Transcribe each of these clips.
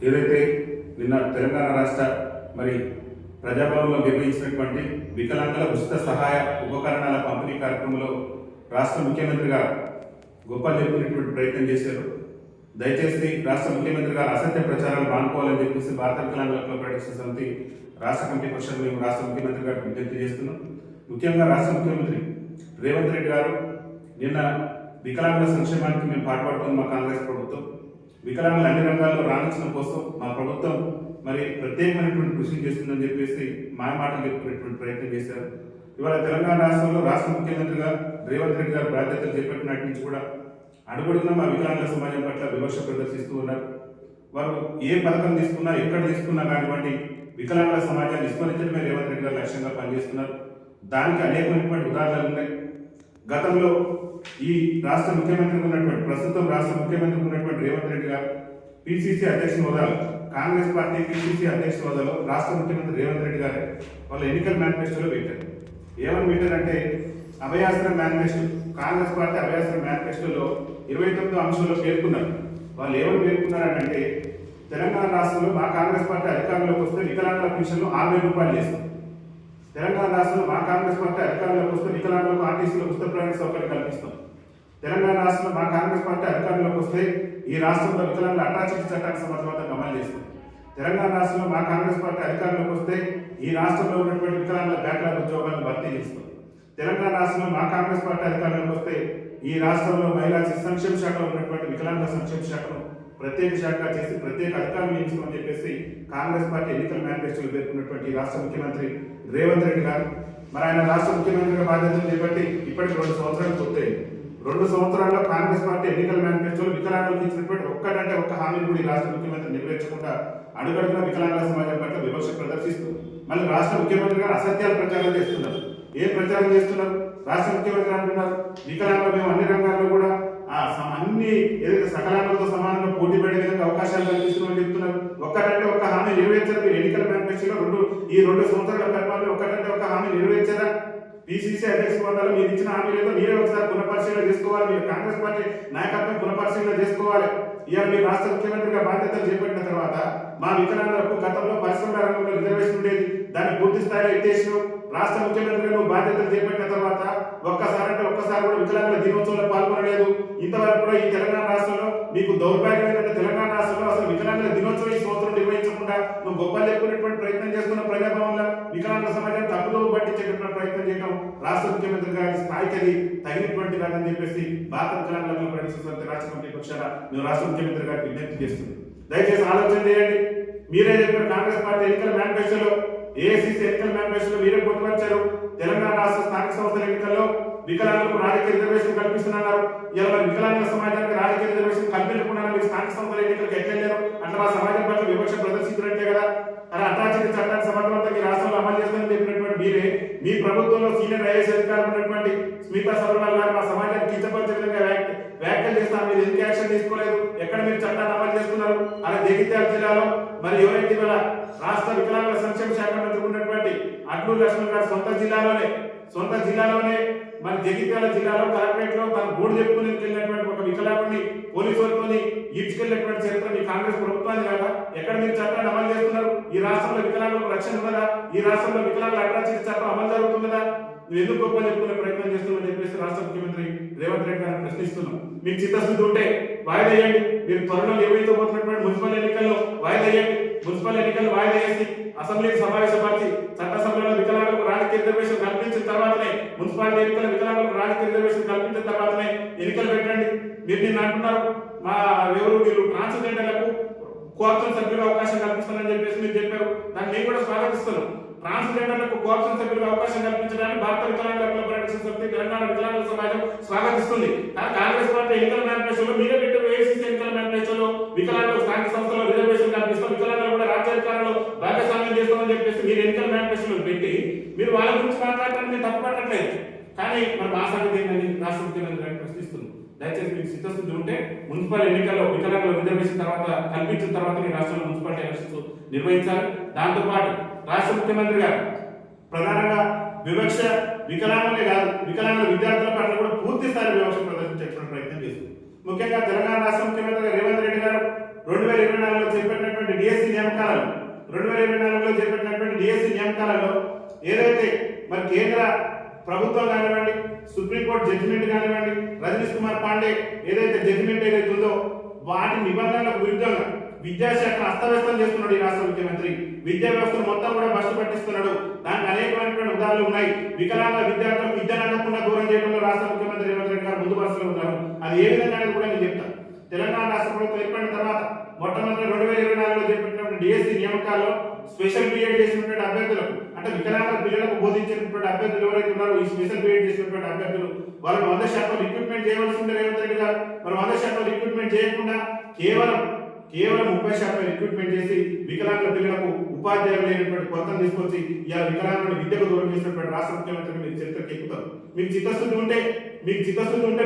ఏదైతే నిన్న తెలంగాణ రాష్ట్ర మరి ప్రజాభవన్లో నిర్వహించినటువంటి వికలాంగుల ఉచిత సహాయ ఉపకరణాల పంపిణీ కార్యక్రమంలో రాష్ట్ర ముఖ్యమంత్రి గారు గొప్పలు చెప్పుకునేటువంటి ప్రయత్నం చేశారు. దయచేసి రాష్ట్ర ముఖ్యమంత్రి గారు అసత్య ప్రచారాలు మానుకోవాలని చెప్పేసి భారత వికలాంగుల హక్కుల పరిరక్షణ సమితి రాష్ట్ర కమిటీ పక్షాన్ని మేము రాష్ట్ర ముఖ్యమంత్రి గారికి విజ్ఞప్తి చేస్తున్నాం. ముఖ్యంగా రాష్ట్ర ముఖ్యమంత్రి రేవంత్ రెడ్డి గారు నిన్న వికలాంగుల సంక్షేమానికి మేము పాటుపడుతున్న మా కాంగ్రెస్ ప్రభుత్వం వికలాంగుల అన్ని రంగాల్లో రాణించడం కోసం మా ప్రభుత్వం మరి ప్రత్యేకమైనటువంటి కృషి చేస్తుందని చెప్పేసి మాటలు చెప్పుకునేటువంటి ప్రయత్నం చేశారు. ఇవాళ తెలంగాణ రాష్ట్రంలో రాష్ట్ర ముఖ్యమంత్రిగా రేవంత్ రెడ్డి గారు బాధ్యతలు చేపట్టినటి నుంచి కూడా అడుగుడున్న మా వికలాంగుల సమాజం పట్ల వివక్ష ప్రదర్శిస్తూ ఉన్నారు. వారు ఏ పథకం తీసుకున్నా ఎక్కడ తీసుకున్నా కానివ్వండి వికలాంగుల సమాజాన్ని విస్మరించడమే రేవంత్ రెడ్డి గారు లక్ష్యంగా పనిచేస్తున్నారు. దానికి అనేకమైనటువంటి ఉదాహరణలు ఉన్నాయి. గతంలో ఈ రాష్ట్ర ముఖ్యమంత్రికి ఉన్నటువంటి ప్రస్తుతం రాష్ట్ర ముఖ్యమంత్రికి ఉన్నటువంటి రేవంత్ రెడ్డి గారు పిసిసి అధ్యక్ష హోదాలో కాంగ్రెస్ పార్టీ పిసిసి అధ్యక్ష హోదాలో రాష్ట్ర ముఖ్యమంత్రి రేవంత్ రెడ్డి గారు వాళ్ళ ఎన్నికల మేనిఫెస్టోలో పెట్టారు. ఏమని పెట్టారంటే అభయాస్త్ర మేనిఫెస్టో, కాంగ్రెస్ పార్టీ అభయాస్త్ర మేనిఫెస్టోలో 29 అంశాల్లో పేర్కొన్నారు. వాళ్ళు ఏమని పేర్కొన్నారంటే తెలంగాణ రాష్ట్రంలో మా కాంగ్రెస్ పార్టీ అధికారంలోకి వస్తే వికలాంగుల పెన్షన్లు 60,000 రూపాయలు చేస్తాం. తెలంగాణ రాష్ట్రంలో మా కాంగ్రెస్ పార్టీ అధికారంలోకి వస్తే వికలాంగులకు ఆర్టీసీలో ఉచిత ప్రయాణ సౌకర్యం కల్పిస్తాం. తెలంగాణ రాష్ట్రంలో మా కాంగ్రెస్ పార్టీ అధికారంలోకి వస్తే ఈ రాష్ట్రంలో వికలాంగుల అట్రాసిటీ చట్టాన్ని సమర్థవంతంగా అమలు చేస్తాం. తెలంగాణ రాష్ట్రంలో మా కాంగ్రెస్ పార్టీ అధికారంలోకి వస్తే ఈ రాష్ట్రంలో ఉన్నటువంటి వికలాంగుల బ్యాక్లాగ్ ఉద్యోగాలను భర్తీ చేస్తాం. తెలంగాణ రాష్ట్రంలో మా కాంగ్రెస్ పార్టీ అధికారంలోకి వస్తే ఈ రాష్ట్రంలో మహిళా సంక్షేమ శాఖలో ఉన్నటువంటి వికలాంగుల సంక్షేమ శాఖను ప్రత్యేక శాఖ చేసి ప్రత్యేక అధికారులు నియమిస్తామని చెప్పేసి కాంగ్రెస్ పార్టీ ఎన్నికల మేనిఫెస్టోలో పేర్కొన్నటువంటి రాష్ట్ర ముఖ్యమంత్రి రేవంత్ రెడ్డి గారు మరి ఆయన రాష్ట్ర ముఖ్యమంత్రిగా బాధ్యతలు చేపట్టి ఇప్పటికి 2 సంవత్సరాలు పూర్తయి 2 సంవత్సరాల్లో కాంగ్రెస్ పార్టీ ఎన్నికల మేనిఫెస్టోలో వికలాంగులకు ఇచ్చినటువంటి ఒక్క హామీని కూడా ఈ రాష్ట్ర ముఖ్యమంత్రి నెరవేర్చకుండా అడుగడుగునా వికలాంగుల సమాజం పట్ల వివక్ష ప్రదర్శిస్తూ మళ్ళీ రాష్ట్ర ముఖ్యమంత్రి గారు అసత్యాలు ప్రచారం చేస్తున్నారు. ఏం ప్రచారం చేస్తున్నారు? రాష్ట్ర ముఖ్యమంత్రి అంటున్నారు వికలాంగులు మేము అన్ని రంగాల్లో కూడా అన్ని ఏదైతే సకలాంగులతో సమానంగా పోటీ పడే విధంగా అవకాశాలు కల్పిస్తున్నామని చెప్తున్నారు. ఒక్క హామీ నెరవేర్చారు. మీరు ఎన్నికల మేనిఫెస్టోలో ఈ 2 సంవత్సరాల పరిపాలన ఒక్క హామీ నెరవేర్చారా? పిసిసి అధ్యక్ష హోదాలో మీరు ఇచ్చిన హామీ లేదో మీరే ఒకసారి పునఃపరిశీలన చేసుకోవాలి. మీరు కాంగ్రెస్ పార్టీ నాయకత్వం పునఃపరిశీలన చేసుకోవాలి. ఇవాళ మీరు రాష్ట్ర ముఖ్యమంత్రిగా బాధ్యతలు చేపట్టిన తర్వాత మా వికలాంగులకు గతంలో పరిశ్రమల రంగంలో రిజర్వేషన్ ఉండేది, దాన్ని పూర్తి స్థాయిలో ఎత్తేసినావు. రాష్ట్ర ముఖ్యమంత్రిగా నువ్వు బాధ్యతలు చేపట్టిన తర్వాత ఒక్కసారి కూడా వికలాంగుల దినోత్సవంలో పాల్గొనలేదు. ఇంతవరకు కూడా ఈ తెలంగాణ రాష్ట్రంలో మీకు దౌర్భాగ్యం ఏంటంటే తెలంగాణ రాష్ట్రంలో అసలు వికలాంగుల దినోత్సవం ఈ సంవత్సరం నిర్వహించకుండా నువ్వు గొప్పలు చెప్పుకునేటువంటి ప్రయత్నం చేస్తున్న ప్రజాభవన్లో వికలాంగుల సమాజాన్ని తప్పుదో పట్టించేటువంటి ప్రయత్నం చేయడం రాష్ట్ర ముఖ్యమంత్రి గారి స్థాయికి అది తగినటువంటి కాదని చెప్పేసి భారత వికలాంగుల హక్కుల పరిరక్షణ సమితి రాష్ట్ర కమిటీ పక్షాన మేము రాష్ట్ర ముఖ్యమంత్రి గారికి విజ్ఞప్తి చేస్తున్నాం. దయచేసి ఆలోచన చేయండి. మీరే చెప్పిన కాంగ్రెస్ పార్టీ ఎన్నికల మేనిఫెస్టోలో ఏఐసిసి ఎన్నికల మేనిఫెస్టోలో మీరే పొందుపరిచారు. తెలంగాణ రాష్ట్ర స్థానిక సంస్థల ఎన్నికల్లో వికలాంగులకు రాజకీయ రిజర్వేషన్ కల్పిస్తున్నారు. ఇలా వికలాంగుల సమాజానికి రాజకీయ రిజర్వేషన్ కల్పించకుండా మీరు స్థానిక సంస్థల ఎన్నికలకు ఎట్లెళ్ళారు? అట్లా మా సమాజం పట్ల వివక్ష ప్రదర్శించినట్టే కదా. అలా అట్రాసిటీ చట్టాన్ని సమర్థవంతంగా ఈ రాష్ట్రంలో అమలు చేస్తామని చెప్పినటువంటి మీరే మీ ప్రభుత్వంలో సీనియర్ ఐఏఎస్ అధికారులు ఉన్నటువంటి స్మితా సబర్వాల్ గారు మా సమాజాన్ని కించపరిచే విధంగా వ్యాఖ్యలు చేస్తారు. మీరు ఎందుకు యాక్షన్ తీసుకోలేదు? ఎక్కడ మీరు చట్టాన్ని అమలు చేస్తున్నారు? అలా జగిత్యాల జిల్లాలో మరి ఎవరైతే ఇవాళ రాష్ట్ర వికలాంగుల సంక్షేమ శాఖ మంత్రి ఉన్నటువంటి అడ్లూరు లక్ష్మణ్ గారు సొంత జిల్లాలోనే మరి జగిత్యాల జిల్లాలో కలెక్టరేట్ లో తన బోర్డు చెప్పుకుని వెళ్ళినటువంటి ఒక వికలాంగుని పోలీసు వర్గంని ఈడ్చుకెళ్ళినటువంటి చరిత్ర మీ కాంగ్రెస్ ప్రభుత్వాన్ని కాదా? ఎక్కడ మీరు చట్టాన్ని అమలు చేస్తున్నారు? ఈ రాష్ట్రంలో వికలాంగులకు రక్షణ ఉన్నదా? ఈ రాష్ట్రంలో వికలాంగుల అట్రాసిటీ చట్టం అమలు జరుగుతున్నదా? నువ్వు ఎందుకు గొప్ప చెప్పుకునే ప్రయత్నం చేస్తున్నామని చెప్పేసి రాష్ట్ర ముఖ్యమంత్రి రేవంత్ రెడ్డి గారిని ప్రశ్నిస్తున్నాం. మీకు చిత్తశుద్ధి ఉంటే వాయిదా వేయండి. మీరు త్వరలో నిర్వహించబోతున్నటువంటి మున్సిపల్ ఎన్నికల్లో వాయిదా వేయండి. మున్సిపల్ ఎన్నికల్లో వాయిదా వేసి అసెంబ్లీకి సమావేశపరిచి చట్టసభలో వికలాంగులకు రాజకీయ రిజర్వేషన్ కల్పించిన తర్వాతనే మున్సిపాలిటీ ఎన్నికల వికలాంగులకు రాజకీయ రిజర్వేషన్ కల్పించిన తర్వాతనే ఎన్నికలు పెట్టండి. మీరు నిన్న అంటున్నారు మీరు ట్రాన్స్జెండర్లకు కోఆప్షన్ సభ్యులకు అవకాశం కల్పిస్తారని చెప్పేసి మీరు చెప్పారు. దాన్ని నేను కూడా స్వాగతిస్తున్నాను. ట్రాన్స్జెండర్లకు కోఆప్షన్ సభ్యులకు అవకాశం కల్పించడానికి భారత వికలాంగుల హక్కుల పరిరక్షణ సమితి తెలంగాణ వికలాంగుల సమాజం స్వాగతిస్తుంది. కానీ కాంగ్రెస్ పార్టీ ఎన్నికల మేనిఫెస్టోలో మీరే పెట్టిన ఏఐసిసి ఎన్నికల మేనిఫెస్టోలో వికలాంగులకు స్థానిక సంస్థలో రిజర్వేషన్ కల్పిస్తాం, వికలాంగులు కూడా రాజ్యాధికారంలో భాగస్వామ్యం చేస్తామని చెప్పేసి మీరు ఎన్నికల మేనిఫెస్టోలో పెట్టి మీరు వాళ్ళ గురించి మాట్లాడటానికి మీరు తప్పు పట్టట్లేదు. కానీ మరి మా సంగతి ఏంటని రాష్ట్ర ముఖ్యమంత్రి గారిని ప్రశ్నిస్తున్నాం. దయచేసి మీకు చిత్తశుద్ధి ఉంటే మున్సిపల్ ఎన్నికల్లో వికలాంగుల రిజర్వేషన్ కల్పించిన తర్వాత మీ రాష్ట్రంలో మున్సిపాలిటీ ఎలక్షన్స్ నిర్వహించాలి. దాంతోపాటు రాష్ట్ర ముఖ్యమంత్రి గారు ప్రధానంగా వివక్ష వికలాంగులే కాదు వికలాంగుల విద్యార్థుల పట్ల కూడా పూర్తి స్థాయి వివక్ష ప్రదర్శించేటువంటి ప్రయత్నం చేస్తుంది. ముఖ్యంగా తెలంగాణ రాష్ట్ర ముఖ్యమంత్రి రేవంత్ రెడ్డి గారు 2024లో చేపట్టినటువంటి చేపట్టినటువంటి డిఎస్సి నియామకాలలో 2024లో చేపట్టినటువంటి డిఎస్సి నియామకాలలో ఏదైతే మరి కేంద్ర ప్రభుత్వం కానివ్వండి, సుప్రీంకోర్టు జడ్జిమెంట్ కానివ్వండి, రజనీష్ కుమార్ పాండే ఏదైతే జడ్జిమెంట్ ఏదైతే ఉందో వాటి నిబంధనలకు విరుద్ధంగా విద్యాశాఖను అస్తవ్యస్తం చేస్తున్నాడు ఈ రాష్ట్ర ముఖ్యమంత్రి. విద్యా వ్యవస్థను మొత్తం కూడా బస్సు పట్టిస్తున్నాడు. దానికి అనేకమైనటువంటి ఉదాహరణలు ఉన్నాయి. వికలాంగ విద్యార్థులకు విద్యను అందకుండా దూరం చేయడంలో రాష్ట్ర ముఖ్యమంత్రి రేవంత్ రెడ్డి గారు ముందు వరుసలో ఉన్నారు. అది ఏ విధంగా అనేది కూడా నేను చెప్తాను. తెలంగాణ రాష్ట్ర ప్రభుత్వం ఏర్పడిన తర్వాత మొట్టమొదటి 2024లో చేపట్టినటువంటి డిఎస్సి నియామకాల్లో స్పెషల్ బీఎడ్ చేసినటువంటి అభ్యర్థులకు అంటే వికలాంగ పిల్లలకు బోధించినటువంటి అభ్యర్థులు ఎవరైతే ఉన్నారో ఈ స్పెషల్ బీఎడ్ చేసినటువంటి అభ్యర్థులు వాళ్ళు 100% రిక్రూట్మెంట్ చేయవలసి ఉంది రేవంత్ రెడ్డి గారు. మరి 100% రిక్రూట్మెంట్ చేయకుండా కేవలం 30% రిక్రూట్మెంట్ చేసి వికలాంగ పిల్లలకు ఉపాధ్యాయులు లేనటువంటి కొత్తను తీసుకొచ్చి ఇలా వికలాంగులను విద్యకు దూరం చేసినటువంటి రాష్ట్ర ముఖ్యమంత్రి మీరు చరిత్రకి ఎక్కుతారు. మీకు చిత్తశుద్ధి ఉంటే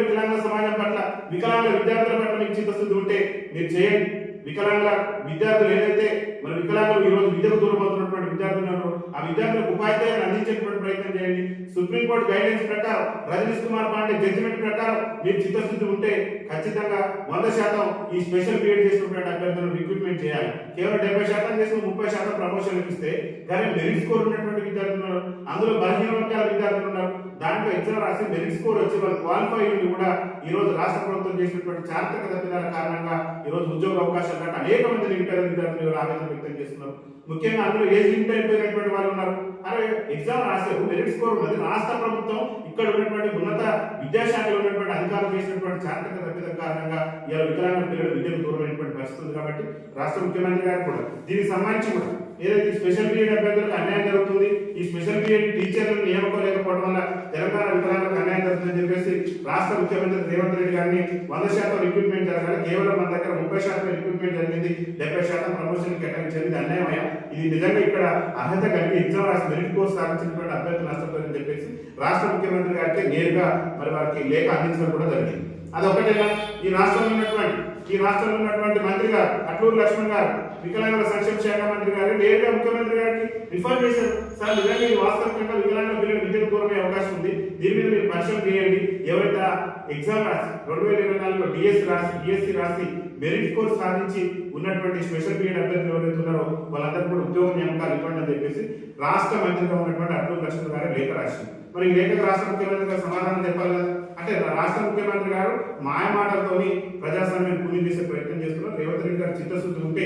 వికలాంగ సమాజం పట్ల, వికలాంగ విద్యార్థుల పట్ల మీకు చిత్తశుద్ధి ఉంటే మీరు చేయండి. వికలాంగ విద్యార్థులు ఏదైతే మరి వికలాంగులు ఈ రోజు విద్యకు దూరం అవుతున్నటువంటి విద్యార్థులు ఉన్నారో ఆ విద్యార్థులకు ఉపాధ్యాయులను అందించేటువంటి ప్రయత్నం చేయండి. సుప్రీంకోర్టు గైడ్లైన్స్ ప్రకారం రజనీష్ కుమార్ పాండే జడ్జిమెంట్ ప్రకారం మీరు చిత్తశుద్ధి ఉంటే ఖచ్చితంగా 100% ఈ స్పెషల్ బీఎడ్ చేసినటువంటి అభ్యర్థులను రిక్రూట్మెంట్ చేయాలి. కేవలం 70% చేసి 30% ప్రమోషన్లకు ఇస్తే కానీ మెరిట్ స్కోర్ ఉన్నటువంటి విద్యార్థులు ఉన్నారు, అందులో బలహీన వర్గాల విద్యార్థులు ఉన్నారు. దాంట్లో ఎగ్జామ్ రాసి మెరిట్ స్కోర్ వచ్చి వాళ్ళు క్వాలిఫై ఉండి కూడా ఈ రోజు రాష్ట్ర ప్రభుత్వం చేసినటువంటి చారిత్రక తప్పిదాల కారణంగా ఈ రోజు ఉద్యోగ అవకాశాలు కంటే అనేక మంది నిరుపేద విద్యార్థులు ఆవేదన వ్యక్తం చేస్తున్నారు. ముఖ్యంగా అందులో ఏజ్ లిమిట్ అయిపోయినటువంటి వాళ్ళు ఉన్నారు. అరే ఎగ్జామ్ రాశారు, మెరిట్ స్కోర్ ఉన్నది. రాష్ట్ర ప్రభుత్వం ఇక్కడ ఉన్నటువంటి ఉన్నత విద్యాశాఖలో ఉన్నటువంటి అధికారులు చేసినటువంటి చారిత్రక తప్పిదం కారణంగా ఇలా వికలాంగ పిల్లలు విద్యకు దూరమైనటువంటి పరిస్థితి ఉంది. కాబట్టి రాష్ట్ర ముఖ్యమంత్రి గారు కూడా దీనికి సంబంధించి కూడా ఏదైతే స్పెషల్ బీఎడ్ అభ్యర్థులకు అన్యాయం జరుగుతుంది, ఈ స్పెషల్ బీఎడ్ టీచర్లను నియామకలేకపోవడం వల్ల తెలంగాణ వికలాంగులకు అన్యాయం జరుగుతుందని చెప్పేసి రాష్ట్ర ముఖ్యమంత్రి రేవంత్ రెడ్డి గారిని 100% రిక్రూట్మెంట్ జరగాలి. కేవలం మన దగ్గర 30% రిక్రూట్మెంట్ జరిగింది, 70% ప్రమోషన్ కేటాయించింది. అన్యాయమయ్యా, ఇది నిజంగా ఇక్కడ అర్హత కలిగి ఎగ్జామ్ రాసి మెరిట్ కోర్స్ సాధించినటువంటి అభ్యర్థులు నష్టపోయారని చెప్పేసి రాష్ట్ర ముఖ్యమంత్రి గారికి నేరుగా మరి వారికి లేఖ అందించడం కూడా జరిగింది. అదొకటేగా ఈ రాష్ట్రంలో ఉన్నటువంటి మంత్రి గారు అట్లూరు లక్ష్మణ్ గారు వికలాంగుల సంక్షేమ శాఖ మంత్రి గారు నేరుగా ముఖ్యమంత్రి గారికి రిఫర్ చేశారు. సార్ నిజంగా ఇది వాస్తవంగా వికలాంగుల పిల్లలు విద్యకు దూరమయ్యే అవకాశం ఉంది, దీని మీద మీరు పరిశీలన చేయండి. ఎవరైతే ఎగ్జామ్ రాసి 2024లో డిఎస్సి రాసి మెరిట్ స్కోర్ సాధించి ఉన్నటువంటి స్పెషల్ బీఎడ్ అభ్యర్థులు ఎవరైతే ఉన్నారో వాళ్ళందరూ కూడా ఉద్యోగ నియామకాలు ఇవ్వండి అని చెప్పేసి రాష్ట్ర మంత్రిగా ఉన్నటువంటి అట్లూరు లక్ష్మణ్ గారు లేఖ రాసింది. మరి ఈ లేఖకు రాష్ట్ర ముఖ్యమంత్రి గారు సమాధానం చెప్పాలి కదా. అంటే రాష్ట్ర ముఖ్యమంత్రి గారు మాయ మాటలతోని ప్రజాస్వామ్యం పూర్తి చేసే ప్రయత్నం చేస్తున్నారు. రేవంత్ రెడ్డి గారు చిత్తశుద్ధి ఉంటే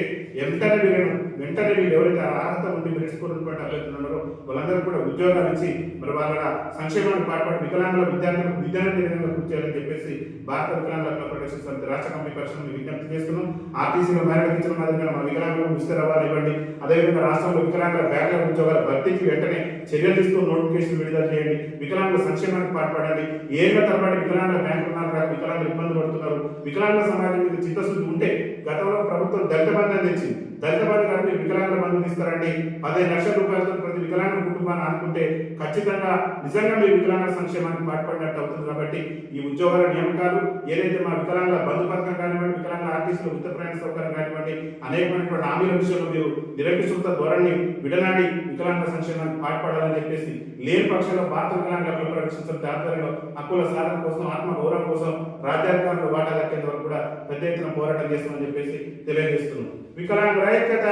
వెంటనే వీళ్ళు ఎవరైతే అర్హత ఉండి మెచ్చుకున్నటువంటి అభ్యర్థులు ఉన్నారో వాళ్ళందరూ కూడా ఉద్యోగాలు ఇచ్చి మరి వాళ్ళ సంక్షేమానికి పాటుపడి వికలాంగుల విద్యార్థులకు విద్యను విధంగా కృషి చేయాలని చెప్పేసి భారత వికలాంగుల హక్కుల పరిరక్షణ సమితి రాష్ట్ర కమిటీ పరిషత్ విజ్ఞప్తి చేస్తున్నాం. ఆర్టీసీలో మేరకు ఇచ్చిన మాదిరిగా మా వికలాంగులకు ఉచిత రవాణా ఇవ్వండి. అదేవిధంగా రాష్ట్రంలో వికలాంగుల బ్యాక్లాగ్ ఉద్యోగాల భర్తీకి వెంటనే చర్యలు తీసుకుని నోటిఫికేషన్ విడుదల చేయండి. వికలాంగుల సంక్షేమానికి పాటుపడండి. ఏళ్ల తరబడి వికలాంగుల బ్యాంకు రుణాలు వికలాంగులు ఇబ్బంది పడుతున్నారు. వికలాంగుల సమాజం మీద చిత్తశుద్ధి ఉంటే గతంలో ప్రభుత్వం దళిత బంధు తెచ్చింది. దళిత బంధు కానీ వికలాంగుల బంధు తీస్తారండి. 15 లక్షల రూపాయలతో ప్రతి వికలాంగుల కుటుంబాన్ని అనుకుంటే ఖచ్చితంగా నిజంగా మీ వికలాంగుల సంక్షేమానికి పాటుపడినట్టు అవుతుంది. కాబట్టి ఈ ఉద్యోగాల నియామకాలు ఏదైతే మా వికలాంగుల బంధు పథకం కానివ్వండి, వికలాంగుల ఆర్టీసీలో ఉచిత ప్రయాణ సౌకర్యం కానివ్వండి, అనేకమైనటువంటి హామీల విషయంలో మీరు నిరంకుశత ధోరణి విడనాడి వికలాంగుల సంక్షేమానికి పాటుపడాలని చెప్పేసి లేని పక్షంలో భారత వికలాంగుల హక్కుల పరిరక్షణ సమితి ఆధ్వర్యంలో హక్కుల సాధన కోసం, ఆత్మ గౌరవం కోసం రాజ్యాంగంలో వాటా దక్కేంత వరకు కూడా పెద్ద ఎత్తున పోరాటం చేస్తామని చెప్పేసి తెలియజేస్తున్నాం. వికలాంగుల ఐక్యత.